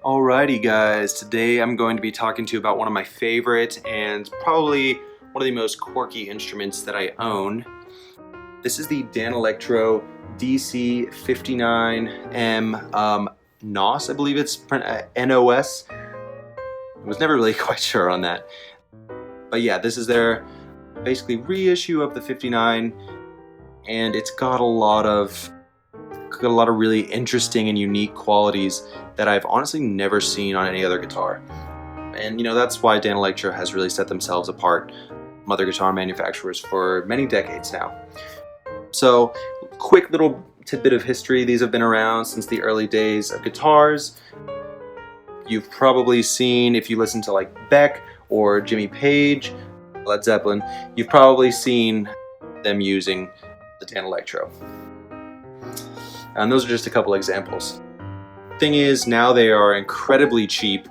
Alrighty guys, today I'm going to be talking to you about one of my favorite and probably one of the most quirky instruments that I own. This is the Danelectro DC59M NOS, I believe it's N-O-S. I was never really quite sure on that. But yeah, this is their basically reissue of the 59, and it's got a lot of really interesting and unique qualities that I've honestly never seen on any other guitar. And you know, that's why Danelectro has really set themselves apart from other guitar manufacturers for many decades now. So, quick little tidbit of history. These have been around since the early days of guitars. You've probably seen, if you listen to like Beck or Jimmy Page, Led Zeppelin, you've probably seen them using the Danelectro. And those are just a couple examples. Thing is, now they are incredibly cheap.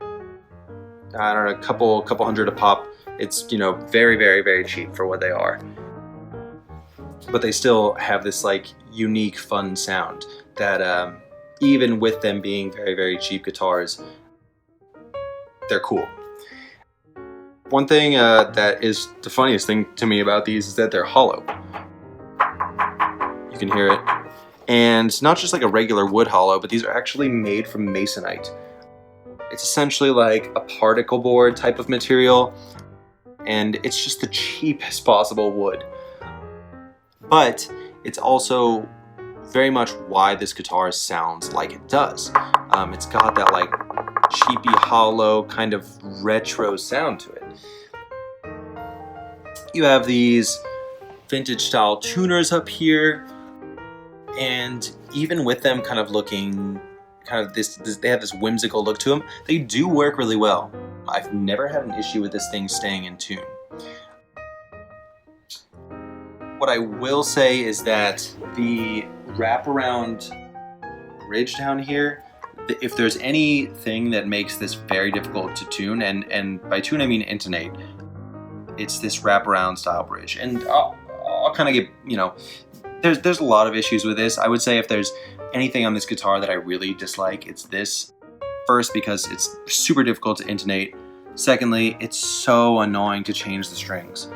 I don't know, a couple hundred a pop. It's, you know, very cheap for what they are. But they still have this like unique, fun sound that even with them being very cheap guitars, they're cool. One thing that is the funniest thing to me about these is that they're hollow. You can hear it. And not just like a regular wood hollow, but these are actually made from masonite. It's essentially like a particle board type of material, and it's just the cheapest possible wood. But it's also very much why this guitar sounds like it does. It's got that like cheapy hollow kind of retro sound to it. You have these vintage style tuners up here. And even with them kind of looking, they have this whimsical look to them, they do work really well. I've never had an issue with this thing staying in tune. What I will say is that the wraparound bridge down here, if there's anything that makes this very difficult to tune, and by tune I mean intonate, it's this wraparound style bridge. And I'll kind of get, you know, there's a lot of issues with this. I would say if there's anything on this guitar that I really dislike, it's this. First, because it's super difficult to intonate. Secondly, it's so annoying to change the strings.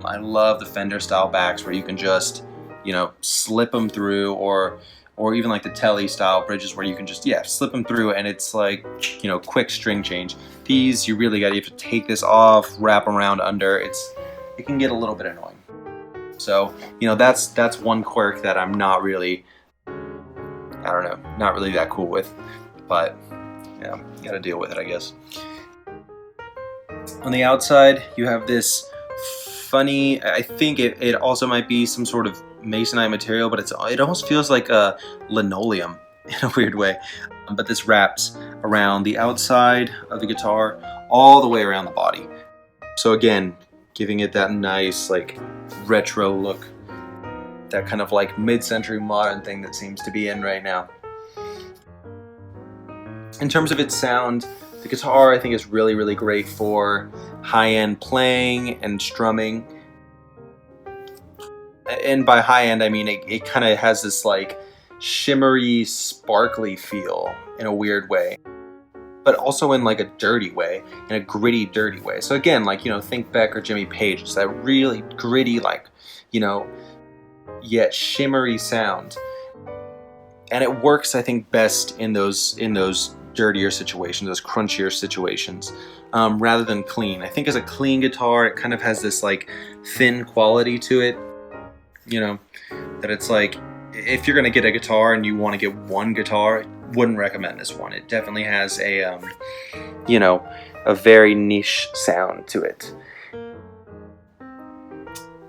I love the Fender style backs where you can just, you know, slip them through, or even like the Tele style bridges where you can just, yeah, slip them through and it's like, you know, quick string change. These, you have to take this off, wrap around under. It can get a little bit annoying. So, you know, that's one quirk that I'm not really that cool with, but yeah, you gotta deal with it, I guess. On the outside, you have this funny, I think it also might be some sort of masonite material, but it almost feels like a linoleum in a weird way. But this wraps around the outside of the guitar all the way around the body. So again, giving it that nice like retro look, that kind of like mid-century modern thing that seems to be in right now. In terms of its sound, the guitar I think is really great for high-end playing and strumming. And by high-end I mean it kind of has this like shimmery, sparkly feel in a weird way, but also in like a dirty way, in a gritty, dirty way. So again, like, you know, think Beck or Jimmy Page, it's that really gritty, like, you know, yet shimmery sound. And it works, I think, best in those dirtier situations, those crunchier situations, rather than clean. I think as a clean guitar, it kind of has this like thin quality to it, you know, that it's like, if you're gonna get a guitar and you want to get one guitar, wouldn't recommend this one. It definitely has a, you know, a very niche sound to it.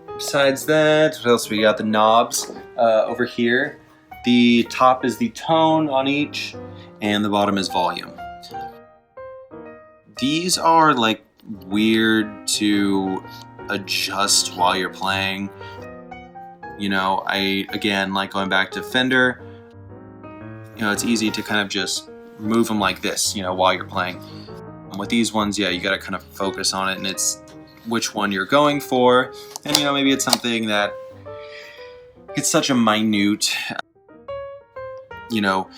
Besides that, what else we got? The knobs over here. The top is the tone on each, and the bottom is volume. These are like weird to adjust while you're playing. You know, again, like going back to Fender, you know, it's easy to kind of just move them like this, you know, while you're playing. And with these ones, yeah, you got to kind of focus on it, and it's which one you're going for. And, you know, maybe it's something that it's such a minute you know,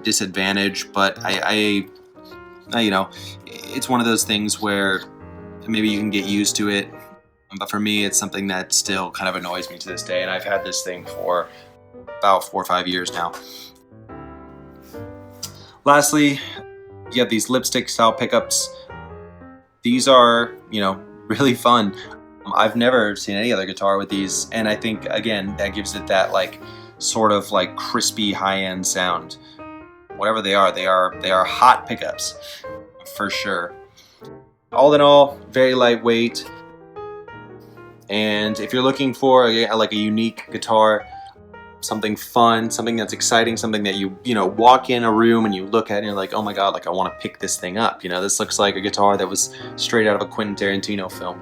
disadvantage, but I you know, it's one of those things where maybe you can get used to it, but for me, it's something that still kind of annoys me to this day, and I've had this thing for about 4 or 5 years now. Lastly, you have these lipstick style pickups. These are, you know, really fun. I've never seen any other guitar with these, and I think, again, that gives it that like sort of like crispy high-end sound. Whatever they are hot pickups for sure. All in all, very lightweight. And if you're looking for like a unique guitar, something fun, something that's exciting, something that you know, walk in a room and you look at it and you're like, oh my god, like I want to pick this thing up. You know, this looks like a guitar that was straight out of a Quentin Tarantino film.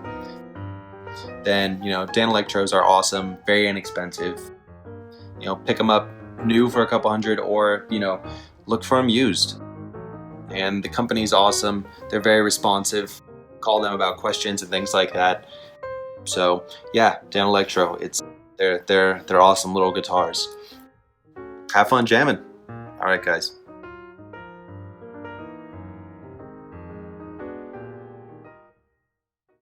Then, you know, Danelectros are awesome, very inexpensive. You know, pick them up new for a couple hundred, or, you know, look for them used. And the company's awesome. They're very responsive. Call them about questions and things like that. So yeah, Danelectro, they're awesome little guitars. Have fun jamming. All right, guys.